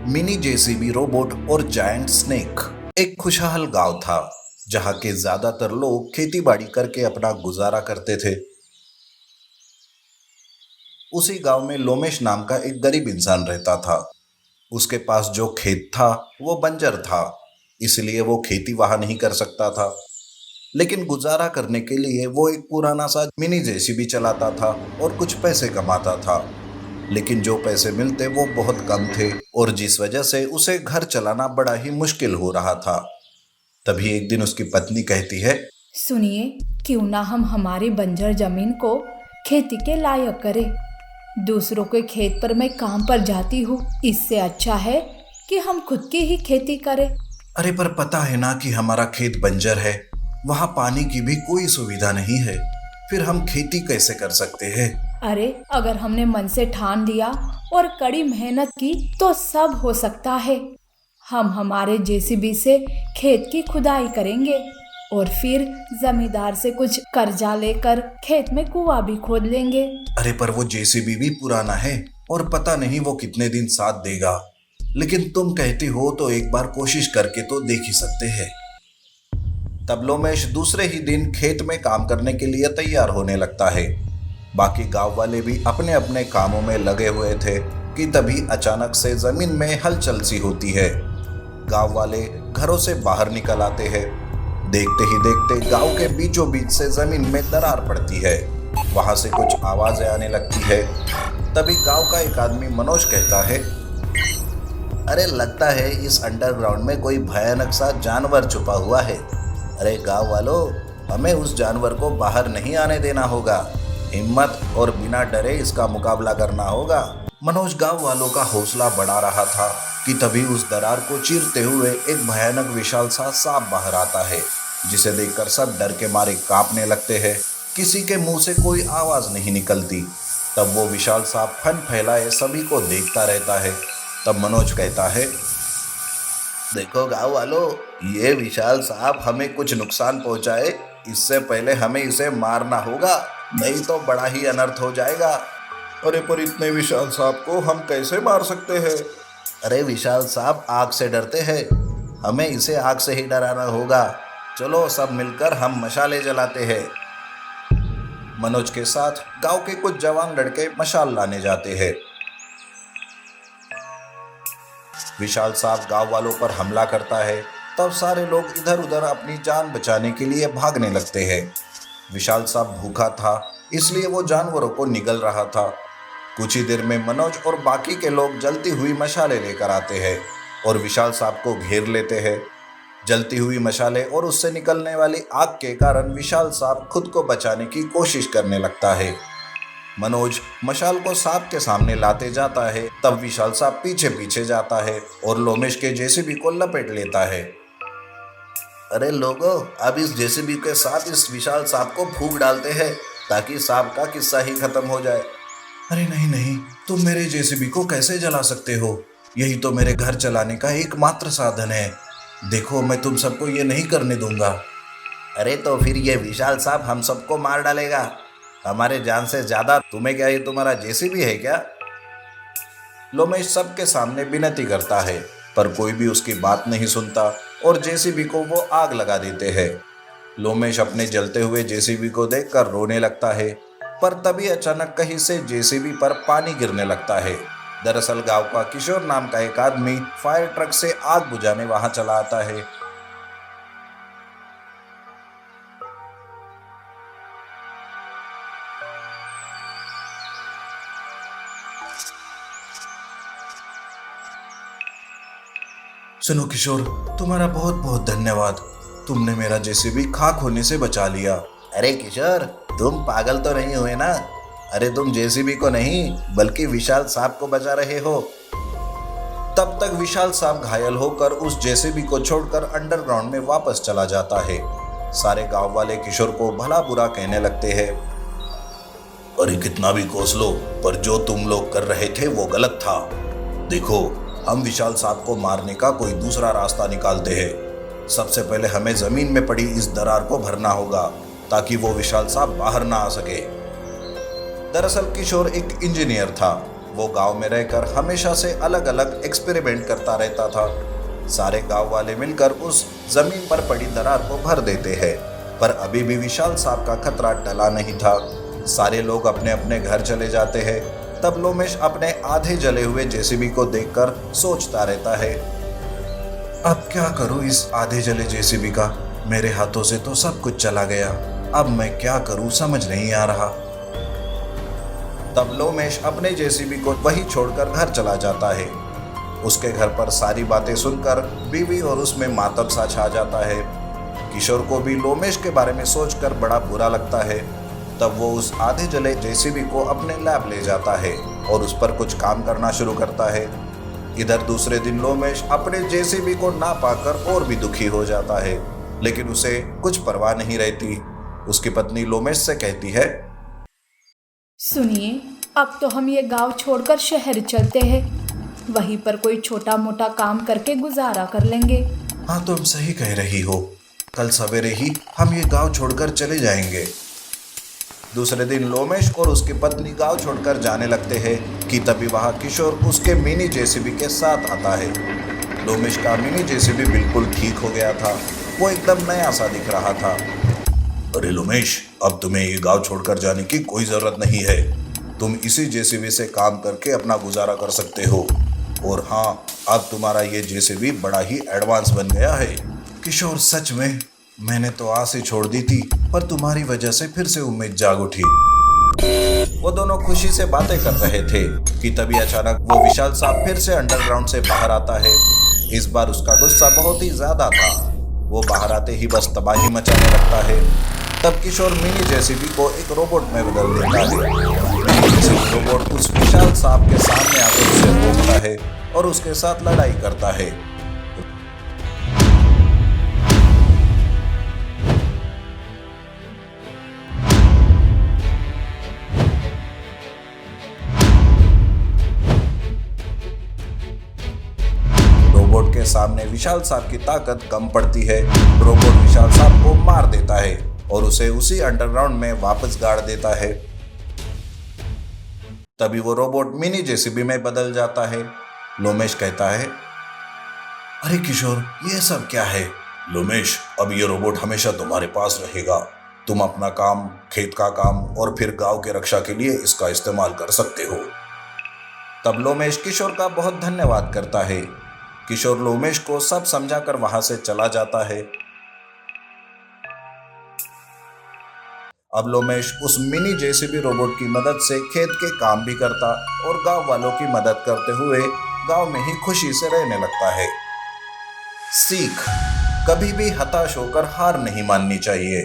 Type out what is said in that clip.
Mini JCB robot और giant snake. एक खुशहाल गांव था जहां के ज्यादातर लोग खेती बाड़ी करके अपना गुजारा करते थे। उसी गांव में लोमेश नाम का एक गरीब इंसान रहता था। उसके पास जो खेत था वो बंजर था, इसलिए वो खेती वहां नहीं कर सकता था। लेकिन गुजारा करने के लिए वो एक पुराना सा मिनी जेसीबी चलाता था और कुछ पैसे कमाता था। लेकिन जो पैसे मिलते वो बहुत कम थे और जिस वजह से उसे घर चलाना बड़ा ही मुश्किल हो रहा था। तभी एक दिन उसकी पत्नी कहती है, सुनिए, क्यों ना हम हमारी बंजर जमीन को खेती के लायक करें। दूसरों के खेत पर मैं काम पर जाती हूँ, इससे अच्छा है कि हम खुद की ही खेती करें। अरे पर पता है ना कि हमारा खेत बंजर है, वहां पानी की भी कोई सुविधा नहीं है, फिर हम खेती कैसे कर सकते हैं। अरे अगर हमने मन से ठान लिया और कड़ी मेहनत की तो सब हो सकता है। हम हमारे जेसीबी से खेत की खुदाई करेंगे और फिर जमींदार से कुछ कर्जा लेकर खेत में कुआं भी खोद लेंगे। अरे पर वो जेसीबी भी पुराना है और पता नहीं वो कितने दिन साथ देगा। लेकिन तुम कहती हो तो एक बार कोशिश करके तो देख ही सकते हैं। तब लोमेश दूसरे ही दिन खेत में काम करने के लिए तैयार होने लगता है। बाकी गांव वाले भी अपने अपने कामों में लगे हुए थे कि तभी अचानक से जमीन में हलचल सी होती है। गांव वाले घरों से बाहर निकल आते हैं। देखते ही देखते गांव के बीचों बीच से जमीन में दरार पड़ती है। वहां से कुछ आवाजें आने लगती है। तभी गांव का एक आदमी मनोज कहता है, अरे लगता है इस अंडरग्राउंड में कोई भयानक सा जानवर छुपा हुआ है। अरे गांव वालों, हमें उस जानवर को बाहर नहीं आने देना होगा। हिम्मत और बिना डरे इसका मुकाबला करना होगा। मनोज गांव वालों का हौसला बढ़ा रहा था कि तभी उस दरार को चीरते हुए एक भयानक विशाल सा सांप बाहर आता है, जिसे देखकर सब डर के मारे कांपने लगते हैं। किसी के मुंह से कोई आवाज नहीं निकलती। तब वो विशाल सांप फन फैलाए सभी को देखता रहता है। तब मनोज कहता है, देखो गांव वालों, ये विशाल सांप हमें कुछ नुकसान पहुंचाए इससे पहले हमें इसे मारना होगा, नहीं तो बड़ा ही अनर्थ हो जाएगा। अरे पर इतने विशाल सांप को हम कैसे मार सकते हैं। अरे विशाल सांप आग से डरते हैं, हमें इसे आग से ही डराना होगा। चलो सब मिलकर हम मशाले जलाते हैं। मनोज के साथ गांव के कुछ जवान लड़के मशाल लाने जाते हैं। विशाल सांप गांव वालों पर हमला करता है। तब सारे लोग इधर उधर अपनी जान बचाने के लिए भागने लगते हैं। विशाल सांप भूखा था, इसलिए वो जानवरों को निगल रहा था। कुछ ही देर में मनोज और बाकी के लोग जलती हुई मशालें लेकर आते हैं और विशाल सांप को घेर लेते हैं। जलती हुई मशालें और उससे निकलने वाली आग के कारण विशाल सांप खुद को बचाने की कोशिश करने लगता है। मनोज मशाल को सांप के सामने लाते जाता है। तब विशाल सांप पीछे पीछे जाता है और लोमेश के जेसीबी को लपेट लेता है। अरे लोगों, अब इस जेसीबी के साथ इस विशाल सांप को फूंक डालते हैं ताकि सांप का किस्सा ही खत्म हो जाए। अरे नहीं नहीं, तुम मेरे जेसीबी को कैसे जला सकते हो? यही तो मेरे घर चलाने का एकमात्र साधन है। देखो, मैं तुम सबको ये नहीं करने दूंगा। अरे तो फिर ये विशाल सांप हम सबको मार डालेगा। हमारे जान से ज्यादा तुम्हें क्या ये तुम्हारा जेसीबी है क्या? लोमेश सबके सामने विनती करता है, पर कोई भी उसकी बात नहीं सुनता और जेसीबी को वो आग लगा देते हैं। लोमेश अपने जलते हुए जेसीबी को देखकर रोने लगता है, पर तभी अचानक कहीं से जेसीबी पर पानी गिरने लगता है। दरअसल गांव का किशोर नाम का एक आदमी फायर ट्रक से आग बुझाने वहां चला आता है। सुनो किशोर, तुम्हारा बहुत बहुत धन्यवाद। तुमने मेरा जेसीबी खाक होने से बचा लिया। अरे किशोर, तुम पागल तो नहीं हुए ना? अरे तुम जेसीबी को नहीं बल्कि विशाल सांप को बचा रहे हो। तब तक विशाल सांप घायल होकर उस जेसीबी को छोड़कर अंडरग्राउंड में वापस चला जाता है। सारे गांव वाले किशोर को भला बुरा कहने लगते हैं। अरे कितना भी कोस लो, पर जो तुम लोग कर रहे थे वो गलत था। देखो, हम विशाल सांप को मारने का कोई दूसरा रास्ता निकालते हैं। सबसे पहले हमें जमीन में पड़ी इस दरार को भरना होगा ताकि वो विशाल सांप बाहर ना आ सके। दरअसल किशोर एक इंजीनियर था। वो गांव में रहकर हमेशा से अलग अलग एक्सपेरिमेंट करता रहता था। सारे गांव वाले मिलकर उस जमीन पर पड़ी दरार को भर देते हैं, पर अभी भी विशाल सांप का खतरा टला नहीं था। सारे लोग अपने अपने घर चले जाते हैं। तब लोमेश अपने आधे जले हुए जेसीबी को देखकर सोचता रहता है, अब क्या करूं इस आधे जले जेसीबी का? मेरे हाथों से तो सब कुछ चला गया। अब मैं क्या करूं समझ नहीं आ रहा। तब लोमेश अपने जेसीबी को वहीं छोड़कर घर चला जाता है। उसके घर पर सारी बातें सुनकर बीवी और उसमें मातम सा छा जाता है। किशोर को भी लोमेश के बारे में सोचकर बड़ा बुरा लगता है। तब वो उस आधे जले जेसीबी को अपने लैब ले जाता है और उस पर कुछ काम करना शुरू करता है। इधर दूसरे दिन लोमेश अपने जेसीबी को ना पाकर और भी दुखी हो जाता है, लेकिन उसे कुछ परवाह नहीं रहती। उसकी पत्नी लोमेश से कहती है, सुनिए, अब तो हम ये गांव छोड़कर शहर चलते हैं। वहीं पर कोई छोटा मोटा काम करके गुजारा कर लेंगे। हाँ तुम सही कह रही हो, कल सवेरे ही हम ये गांव छोड़कर चले जाएंगे। दूसरे दिन लोमेश और उसकी पत्नी गांव छोड़कर जाने लगते हैं कि तभी वहां किशोर उसके मिनी जेसीबी के साथ आता है। लोमेश का मिनी जेसीबी बिल्कुल ठीक हो गया था, वो एकदम नया सा दिख रहा था। अरे लोमेश, अब तुम्हें ये गांव छोड़कर जाने की कोई जरूरत नहीं है। तुम इसी जेसीबी से काम करके अपना गुजारा कर सकते हो। और हाँ, अब तुम्हारा ये जेसीबी बड़ा ही एडवांस बन गया है। किशोर, सच में मैंने तो आस ही छोड़ दी थी, पर तुम्हारी वजह से फिर से उम्मीद जाग उठी। वो दोनों खुशी से बातें कर रहे थे कि तभी अचानक वो विशाल सांप फिर से अंडरग्राउंड से बाहर आता है। इस बार उसका गुस्सा बहुत ही ज्यादा था। वो बाहर आते ही बस तबाही मचाने लगता है। तब किशोर मिनी जेसीबी को एक रोबोट में बदल देता है। रोबोट उस विशाल सांप के सामने आकर उसे रोकता है और उसके साथ लड़ाई करता है। रोबोट के सामने विशाल सांप की ताकत कम पड़ती है। रोबोट विशाल सांप को मार देता है और उसे उसी अंडरग्राउंड में वापस गाड़ देता है। तभी वो रोबोट मिनी जेसीबी में बदल जाता है। लोमेश कहता है, अरे किशोर, ये सब क्या है? लोमेश, अब ये रोबोट हमेशा तुम्हारे पास रहेगा। तुम अपना काम, खेत का काम और फिर गांव की रक्षा के लिए इसका इस्तेमाल कर सकते हो। तब लोमेश किशोर का बहुत धन्यवाद करता है। किशोर लोमेश को सब समझाकर वहां से चला जाता है। अब लोमेश उस मिनी जेसीबी रोबोट की मदद से खेत के काम भी करता और गांव वालों की मदद करते हुए गांव में ही खुशी से रहने लगता है। सीख, कभी भी हताश होकर हार नहीं माननी चाहिए।